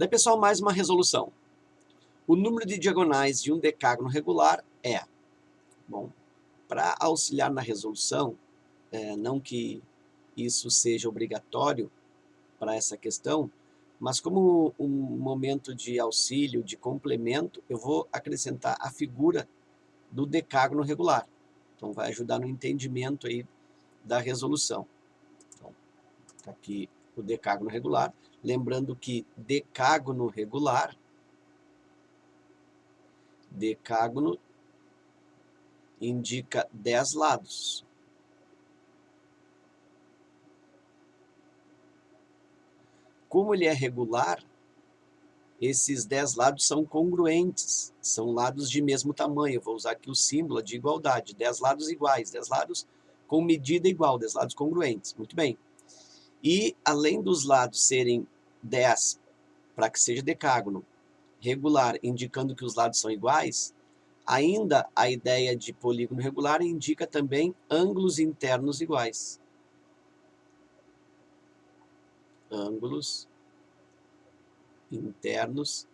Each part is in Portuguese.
Daí, pessoal, mais uma resolução. O número de diagonais de um decágono regular é... Bom, para auxiliar na resolução, não que isso seja obrigatório para essa questão, mas como um momento de auxílio, de complemento, eu vou acrescentar a figura do decágono regular. Então, vai ajudar no entendimento aí da resolução. Então, tá aqui o decágono regular. Lembrando que decágono regular, decágono indica 10 lados. Como ele é regular, esses 10 lados são congruentes, são lados de mesmo tamanho. Eu vou usar aqui o símbolo de igualdade, 10 lados iguais, 10 lados com medida igual, 10 lados congruentes. Muito bem. E além dos lados serem 10, para que seja decágono regular, indicando que os lados são iguais, ainda a ideia de polígono regular indica também ângulos internos iguais. Ângulos internos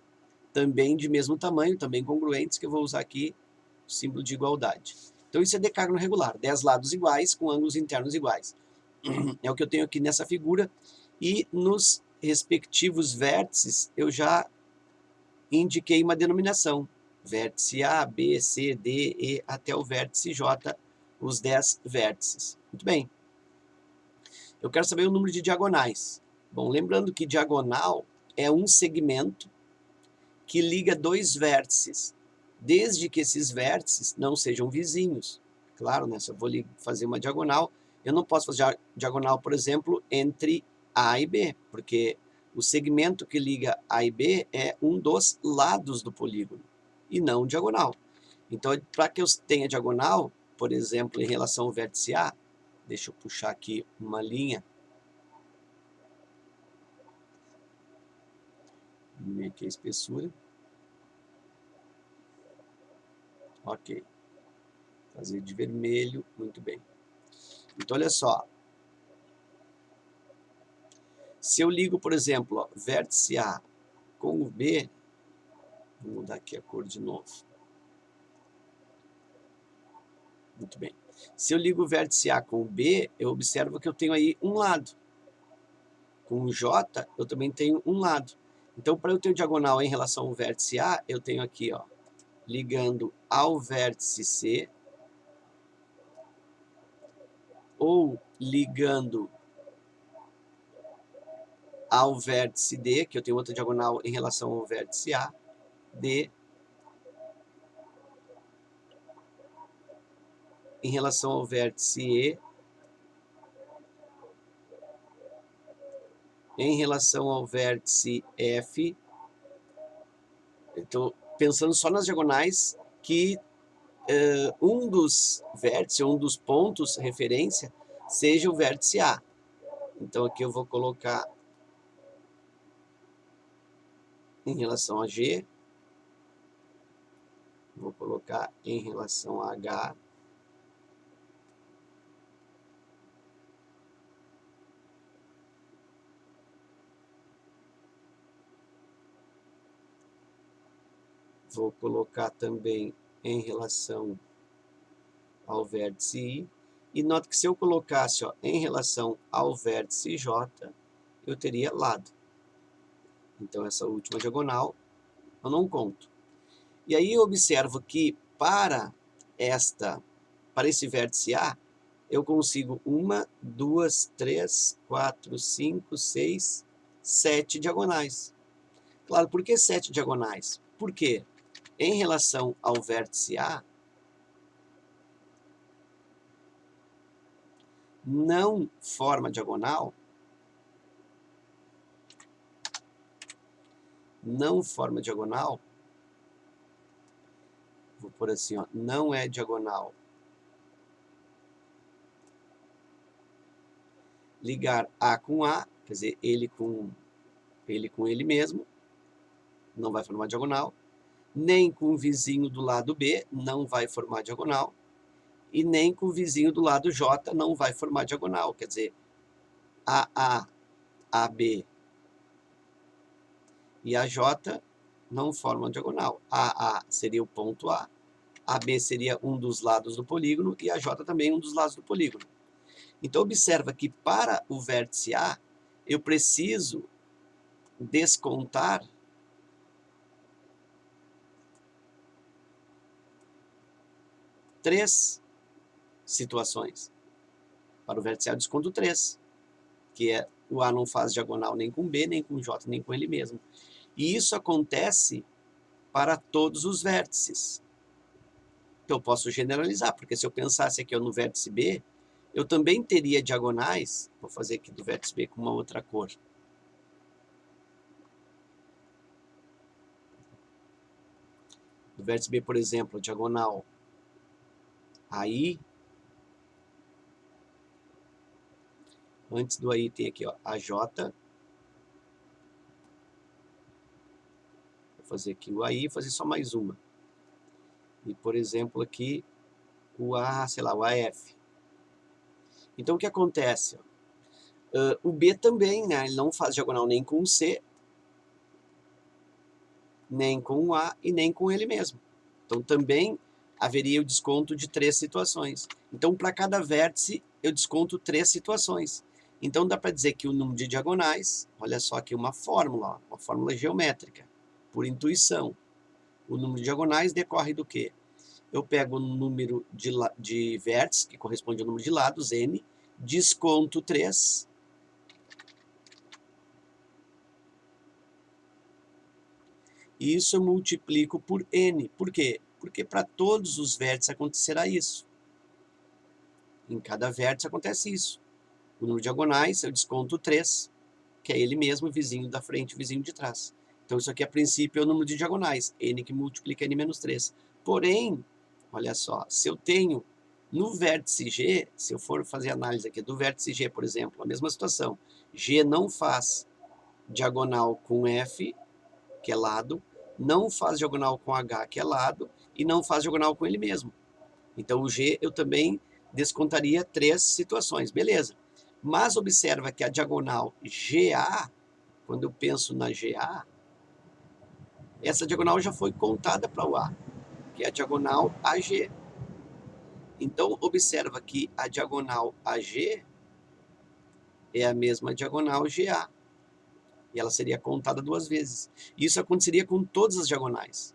também de mesmo tamanho, também congruentes, que eu vou usar aqui o símbolo de igualdade. Então isso é decágono regular, 10 lados iguais com ângulos internos iguais. É o que eu tenho aqui nessa figura, e nos respectivos vértices eu já indiquei uma denominação. Vértice A, B, C, D, E, até o vértice J, os 10 vértices. Muito bem. Eu quero saber o número de diagonais. Bom, lembrando que diagonal é um segmento que liga dois vértices, desde que esses vértices não sejam vizinhos. Claro, né? Se eu vou fazer uma diagonal, eu não posso fazer diagonal, por exemplo, entre A e B, porque o segmento que liga A e B é um dos lados do polígono, e não diagonal. Então, para que eu tenha diagonal, por exemplo, em relação ao vértice A, deixa eu puxar aqui uma linha. Diminuir aqui a espessura. Ok. Fazer de vermelho, muito bem. Então, olha só. Se eu ligo, por exemplo, ó, vértice A com o B, vou mudar aqui a cor de novo. Muito bem. Se eu ligo o vértice A com o B, eu observo que eu tenho aí um lado. Com o J, eu também tenho um lado. Então, para eu ter o diagonal em relação ao vértice A, eu tenho aqui, ó, ligando ao vértice C, ou ligando ao vértice D, que eu tenho outra diagonal em relação ao vértice A, D, em relação ao vértice E, em relação ao vértice F. Estou pensando só nas diagonais que um dos vértices, um dos pontos referência, seja o vértice A. Então aqui eu vou colocar em relação a G, vou colocar em relação a H, vou colocar também em relação ao vértice I, e note que se eu colocasse, ó, em relação ao vértice J, eu teria lado. Então essa última diagonal eu não conto. E aí eu observo que para esse vértice A, eu consigo 1, 2, 3, 4, 5, 6, 7 diagonais. Claro, por que 7 diagonais? Porque em relação ao vértice A, não forma diagonal, vou pôr assim, ó, não é diagonal ligar A com A, quer dizer, ele com ele mesmo, não vai formar diagonal, nem com o vizinho do lado B, não vai formar diagonal, e nem com o vizinho do lado J, não vai formar diagonal, quer dizer, AA, AB e AJ não formam diagonal. AA seria o ponto A, AB seria um dos lados do polígono e AJ também um dos lados do polígono. Então, observa que para o vértice A, eu preciso descontar três situações. Para o vértice A, eu desconto 3, que é o A não faz diagonal nem com B, nem com J, nem com ele mesmo. E isso acontece para todos os vértices. Então, eu posso generalizar, porque se eu pensasse aqui no vértice B, eu também teria diagonais, vou fazer aqui do vértice B com uma outra cor. Do vértice B, por exemplo, a diagonal AI, antes do AI tem aqui ó, AJ, vou fazer aqui o AI e fazer só mais uma. E, por exemplo, aqui o A, sei lá, o AF. Então, o que acontece? O B também, né? Ele não faz diagonal nem com o C, nem com o A e nem com ele mesmo. Então, também haveria o desconto de 3 situações. Então, para cada vértice, eu desconto 3 situações. Então, dá para dizer que o número de diagonais, olha só aqui uma fórmula geométrica, por intuição. O número de diagonais decorre do quê? Eu pego o número de vértices, que corresponde ao número de lados, n, desconto 3, e isso eu multiplico por n. Por quê? Porque para todos os vértices acontecerá isso. Em cada vértice acontece isso. O número de diagonais eu desconto 3, que é ele mesmo, vizinho da frente e vizinho de trás. Então isso aqui a princípio é o número de diagonais, n que multiplica n menos 3. Porém, olha só, se eu tenho no vértice G, se eu for fazer análise aqui do vértice G, por exemplo, a mesma situação, G não faz diagonal com F, que é lado, não faz diagonal com H, que é lado, e não faz diagonal com ele mesmo. Então o G eu também descontaria 3 situações, beleza. Mas observa que a diagonal GA, quando eu penso na GA, essa diagonal já foi contada para o A, que é a diagonal AG. Então observa que a diagonal AG é a mesma diagonal GA. E ela seria contada 2 vezes. Isso aconteceria com todas as diagonais.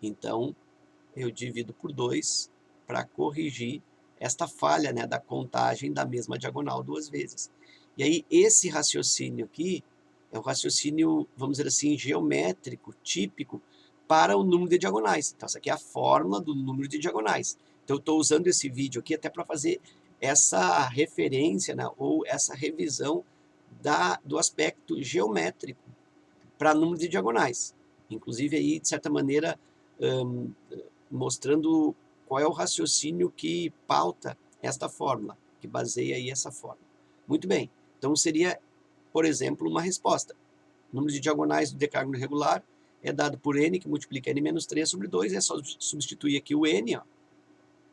Então, eu divido por 2 para corrigir esta falha, né, da contagem da mesma diagonal 2 vezes. E aí, esse raciocínio aqui é um raciocínio, vamos dizer assim, geométrico, típico, para o número de diagonais. Então, essa aqui é a fórmula do número de diagonais. Então, eu estou usando esse vídeo aqui até para fazer essa referência, né, ou essa revisão do aspecto geométrico para número de diagonais. Inclusive, aí, de certa maneira, mostrando qual é o raciocínio que pauta esta fórmula, que baseia aí essa fórmula. Muito bem, então seria, por exemplo, uma resposta. O número de diagonais do decágono regular é dado por n, que multiplica n menos 3 sobre 2, é só substituir aqui o n ó,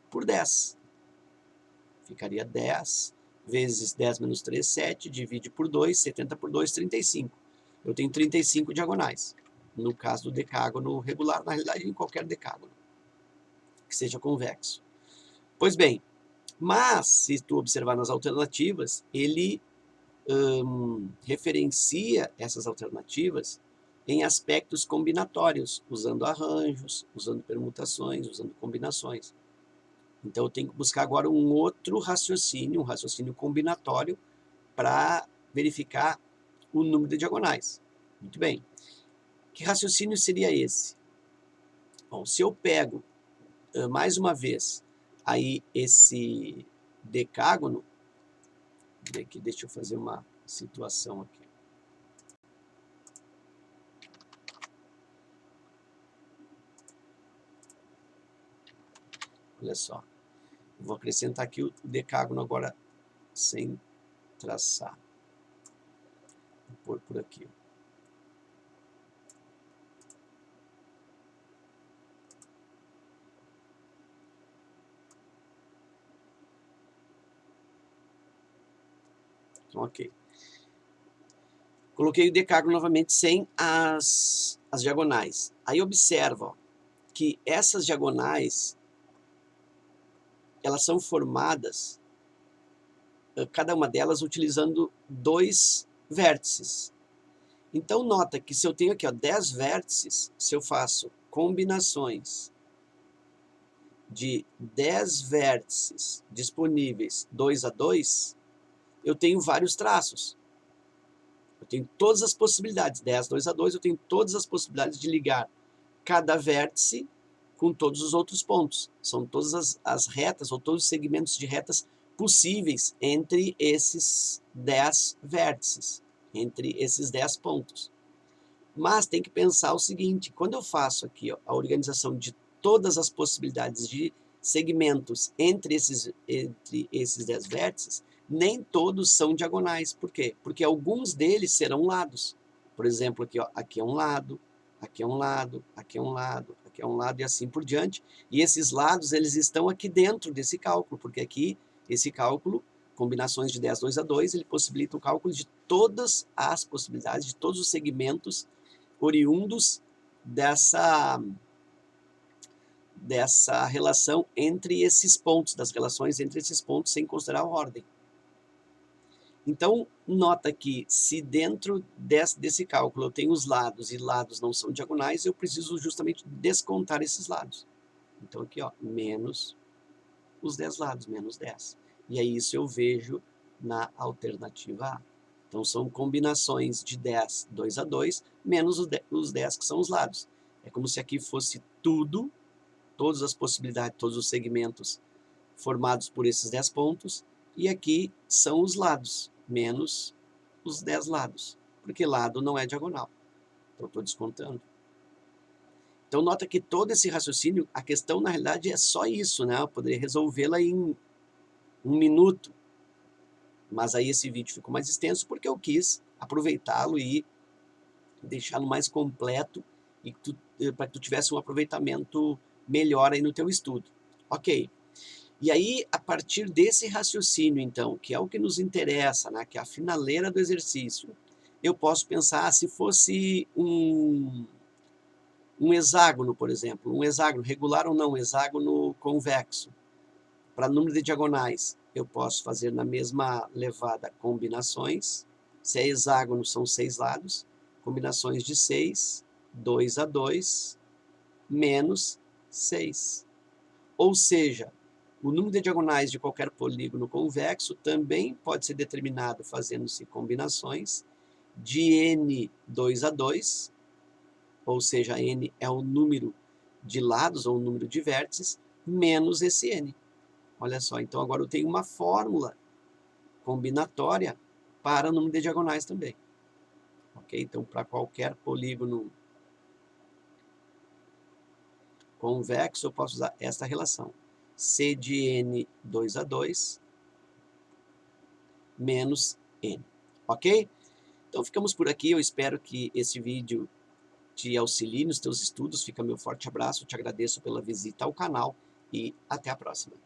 por 10. Ficaria 10 vezes 10 menos 3, 7, divide por 2, 70 por 2, 35. Eu tenho 35 diagonais, no caso do decágono regular, na realidade em qualquer decágono que seja convexo. Pois bem, mas se tu observar nas alternativas, ele referencia essas alternativas em aspectos combinatórios, usando arranjos, usando permutações, usando combinações. Então eu tenho que buscar agora um outro raciocínio, um raciocínio combinatório, para verificar o número de diagonais. Muito bem. Que raciocínio seria esse? Bom, se eu pego, mais uma vez, aí esse decágono, aqui, deixa eu fazer uma situação aqui. Olha só. Vou acrescentar aqui o decágono agora sem traçar. Vou pôr por aqui. Ok. Coloquei o decágono novamente sem as diagonais. Aí observa, ó, que essas diagonais, elas são formadas, cada uma delas utilizando 2 vértices. Então nota que se eu tenho aqui, ó, 10 vértices, se eu faço combinações de 10 vértices disponíveis 2 a 2, eu tenho vários traços. Eu tenho todas as possibilidades, 10, 2 a 2, eu tenho todas as possibilidades de ligar cada vértice com todos os outros pontos. São todas as retas, ou todos os segmentos de retas possíveis entre esses 10 vértices, entre esses 10 pontos. Mas tem que pensar o seguinte, quando eu faço aqui, ó, a organização de todas as possibilidades de segmentos entre esses 10 vértices, nem todos são diagonais. Por quê? Porque alguns deles serão lados. Por exemplo, aqui, ó, aqui é um lado, aqui é um lado, aqui é um lado, aqui é um lado e assim por diante. E esses lados, eles estão aqui dentro desse cálculo, porque aqui, esse cálculo, combinações de 10, 2 a 2, ele possibilita o cálculo de todas as possibilidades, de todos os segmentos oriundos dessa relação entre esses pontos, das relações entre esses pontos, sem considerar a ordem. Então, nota que se dentro desse cálculo eu tenho os lados e lados não são diagonais, eu preciso justamente descontar esses lados. Então aqui, ó, menos os 10 lados, menos 10. E aí isso eu vejo na alternativa A. Então são combinações de 10, 2 a 2, menos os 10 que são os lados. É como se aqui fosse tudo, todas as possibilidades, todos os segmentos formados por esses 10 pontos, e aqui são os lados, menos os 10 lados, porque lado não é diagonal. Então estou descontando. Então nota que todo esse raciocínio, a questão na realidade é só isso, né? Eu poderia resolvê-la em 1 minuto, mas aí esse vídeo ficou mais extenso porque eu quis aproveitá-lo e deixá-lo mais completo e para que tu tivesse um aproveitamento melhor aí no teu estudo. Ok. E aí, a partir desse raciocínio, então, que é o que nos interessa, né, que é a finaleira do exercício, eu posso pensar se fosse um hexágono, por exemplo, um hexágono regular ou não, hexágono convexo. Para número de diagonais, eu posso fazer na mesma levada combinações. Se é hexágono, são 6 lados. Combinações de 6, 2 a 2, menos 6. Ou seja, o número de diagonais de qualquer polígono convexo também pode ser determinado fazendo-se combinações de n 2 a 2, ou seja, n é o número de lados ou o número de vértices, menos esse n. Olha só, então agora eu tenho uma fórmula combinatória para o número de diagonais também. Ok? Então, para qualquer polígono convexo, eu posso usar esta relação. C de n 2 a 2 menos n. Ok? Então, ficamos por aqui. Eu espero que esse vídeo te auxilie nos teus estudos. Fica meu forte abraço. Te agradeço pela visita ao canal e até a próxima.